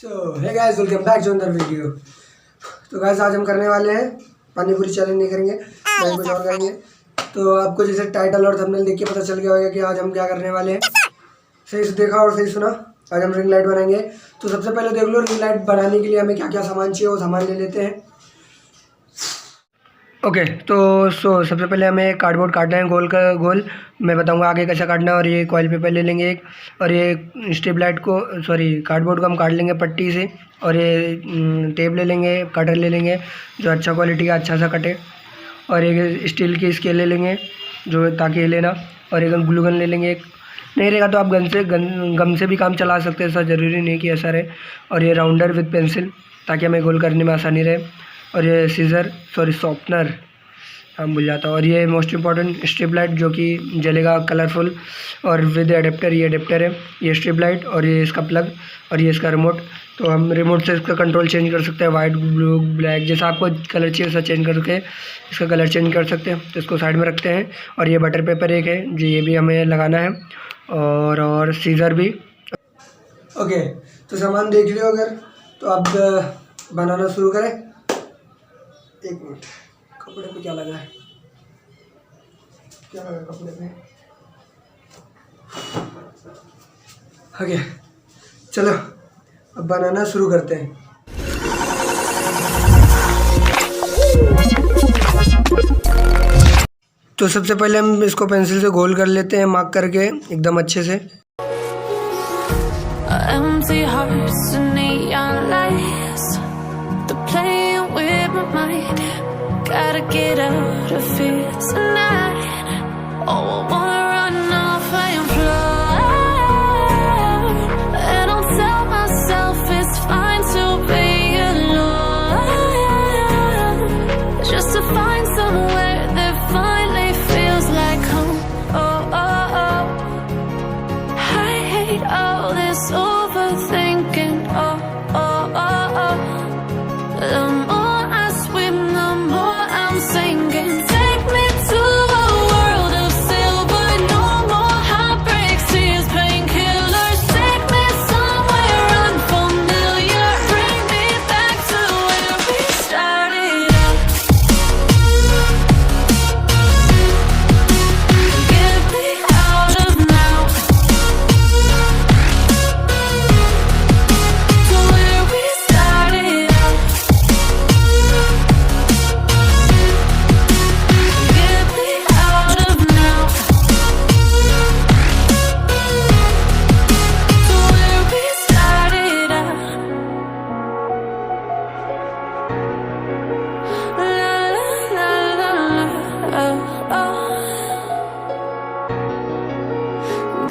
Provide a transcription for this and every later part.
So hey guys, welcome back to another video. तो guys आज हम करने वाले हैं पानी पूरी चैलेंज। नहीं करेंगे, मैं कुछ और करेंगे। तो आपको जैसे टाइटल और थंबनेल देख के पता चल गया होगा कि आज हम क्या करने वाले हैं। सही से देखा और सही सुना। आज हम रिंग लाइट बनाएंगे। तो सबसे पहले देख लो, रिंग लाइट बनाने के लिए हमें क्या क्या सामान चाहिए, वो सामान ले लेते हैं। ओके तो सबसे पहले हमें कार्डबोर्ड काटना है, गोल का गोल। मैं बताऊंगा आगे कैसा काटना है। और ये कॉइल पेपर ले लेंगे एक, और ये स्टिप लाइट को कार्डबोर्ड को हम काट लेंगे पट्टी से। और ये टेप ले लेंगे, कटर ले लेंगे जो अच्छा क्वालिटी का अच्छा सा कटे। और एक स्टील की स्केल ले लेंगे जो ताकि हिले ना। और एक ग्लू गन ले लेंगे। एक नहीं रहेगा तो आप गम से भी काम चला सकते हैं, ऐसा ज़रूरी नहीं कि ऐसा रहे। और ये राउंडर विद पेंसिल ताकि हमें गोल करने में आसानी रहे। और ये सीज़र शॉर्पनर हम भूल जाता हूँ। और ये मोस्ट इम्पॉर्टेंट स्ट्रिप लाइट जो कि जलेगा कलरफुल। और विद एडेप्टर, ये एडेप्टर है, ये स्ट्रिप लाइट। और ये इसका प्लग, और ये इसका रिमोट। तो हम रिमोट से इसका कंट्रोल चेंज कर सकते हैं, वाइट, ब्लू, ब्लैक, जैसा आपको कलर चाहिए वैसा चेंज करके इसका कलर चेंज कर सकते हैं। तो इसको साइड में रखते हैं। और ये बटर पेपर एक है जो ये भी हमें लगाना है, और सीज़र भी। ओके तो सामान देख लियो अगर, तो अब बनाना शुरू करें। एक मिनट, कपड़े पे क्या लगा है, क्या लगा कपड़े पे? ओके चलो अब बनाना शुरू करते हैं। तो सबसे पहले हम इसको पेंसिल से गोल कर लेते हैं, मार्क करके एकदम अच्छे से। Empty hearts and neon lights, they're playing with my mind. Gotta get out of here tonight. Oh, I wanna run off and fly. And I'll tell myself it's fine to be alone, just to find somewhere that finally feels like home. Oh, oh, oh. I hate all this overthinking. Oh, oh, oh, oh. The more I swim, the more I'm sinking. Take me to a world of silver, no more heartbreaks, tears, painkillers. Take me somewhere unfamiliar, bring me back to where we started out. Get me out of now, to where we started out. Get me out of now, to where we started out. La la la la, oh, oh.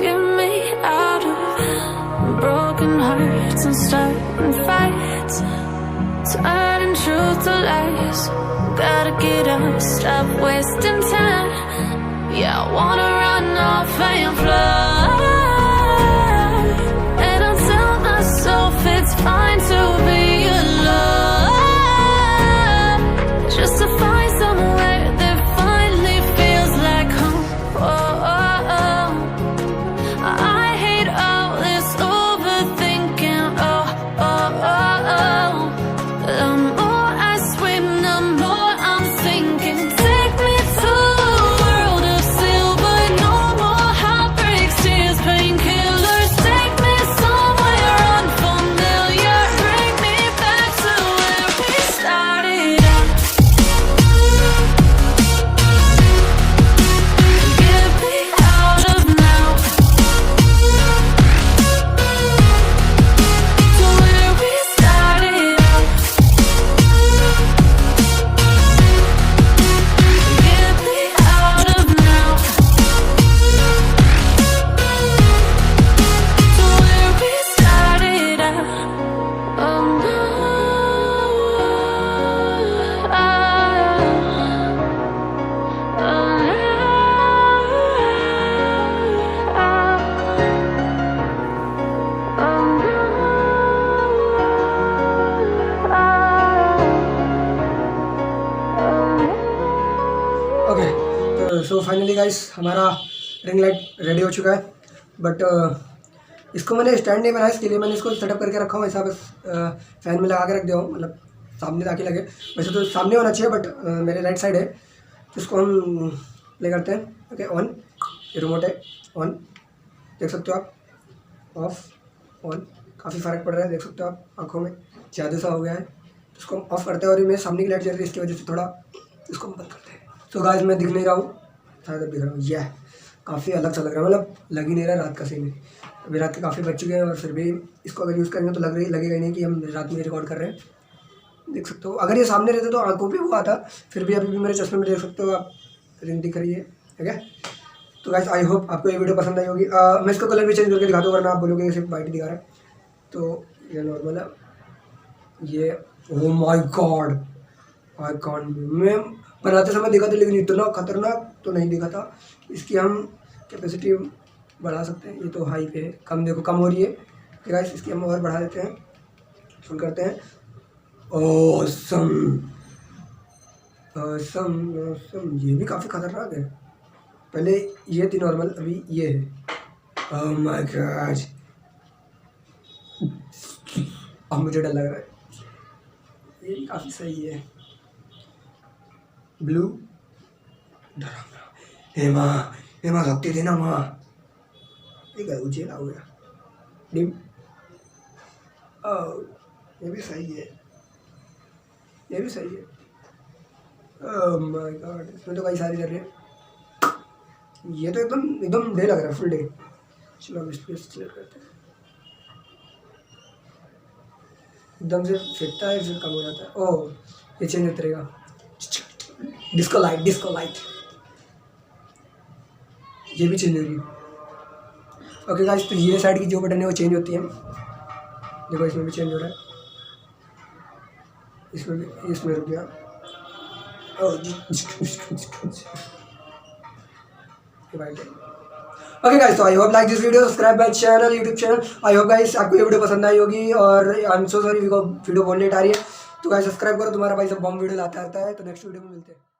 Get me out of broken hearts and starting fights, turning truth to lies. Gotta get up, stop wasting time. Yeah, I wanna run off and fly. And I'll tell myself it's fine to be alone, just to find somewhere that finally feels like home. Oh, oh, oh. I hate all this overthinking. Oh, oh, oh, oh. The more I swim, the more I'm sinking. Take me to a world of silver, no more heartbreaks, tears, painkillers. Take me somewhere unfamiliar, bring me back to where we started out. Get me out of now, to where we started out. Get me out of now, to where we started out. Oh no, oh, okay तो finally guys हमारा ring light ready हो चुका है। But इसको मैंने stand नहीं बनाया, इसके लिए मैंने इसको सेटअप करके रखा हूँ ऐसा, बस फैन में लगा के रख दिया हूँ, मतलब सामने ताकि लगे। वैसे तो सामने होना चाहिए बट मेरे राइट साइड है, तो इसको हम प्ले करते हैं। ओके, ऑन, ये रिमोट है, ऑन, देख सकते हो आप, ऑफ, ऑन, काफ़ी फ़र्क पड़ रहा है, देख सकते हो आप, आँखों में ज़्यादा सा हो गया है। तो इसको हम ऑफ़ करते हैं और ये मेरे सामने की लाइट जल रही है, इसकी वजह से थोड़ा इसको हम बंद करते हैं। तो गाइस मैं दिख नहीं रहा हूँ, शायद अब दिख रहा हूँ, यह काफ़ी अलग सा लग रहा है, मतलब लग ही नहीं रहा रात का सीन है। अभी रात के काफ़ी बज चुके हैं और फिर भी इसको अगर यूज़ करेंगे तो लगेगा ही नहीं कि हम रात में रिकॉर्ड कर रहे हैं। देख सकते हो, अगर ये सामने रहते तो आंखों पे हुआ था, फिर भी अभी भी मेरे चश्मे में देख सकते हो आप, रिंग दिख रही है, ठीक है। तो गाइस आई होप आपको ये वीडियो पसंद आई होगी। मैं इसको कलर भी चेंज करके दिखाता हूँ, वरना आप बोलोगे सिर्फ वाइट दिखा रहा है। तो ये नॉर्मल है, ये oh my God, I can't, मैं बनाते समय देखा था लेकिन इतना खतरनाक तो नहीं दिखा था। इसकी हम कैपेसिटी बढ़ा सकते हैं, ये तो हाई पे है, कम देखो कम हो रही है। तो गाइस इसकी हम और बढ़ा देते हैं, फुल करते हैं। ऑसम ऑसम ऑसम, ये भी काफ़ी खतरनाक है। पहले ये थी नॉर्मल, अभी ये है, ओह माय गॉड, अब मुझे डर लग रहा है। ये भी काफ़ी सही है, ब्लू, डरावना, हेमा सकती थी ना माँ, ये क्या उछेला हो गया, डिम, ये भी सही है, ये भी सही है। ओह माय गॉड, इसमें तो कई सारी चल रही है, ये तो एकदम डे लग रहा है, फुल डे। चलो हम इसको सिलेक्ट करते हैं, एकदम से फिरता है फिर कम हो जाता है। ओह ये चेंज होता रहेगा, डिस्को लाइट, ये भी चेंज होगी। ओके गाइस, तो ये साइड की जो बटन है वो चेंज होती है, देखो इसमें भी चेंज हो रहा है, इसमें भी, इसमें रुक गया। ओके गाइस, तो I hope like this video, subscribe my channel, YouTube channel. I hope guys आपको ये वीडियो पसंद आई होगी, और I am so sorry video बहुत लेट आ रही है। तो गाइस सब्सक्राइब करो, तुम्हारा भाई सब बॉम्ब वीडियो लाता रहता है। तो नेक्स्ट वीडियो में मिलते हैं।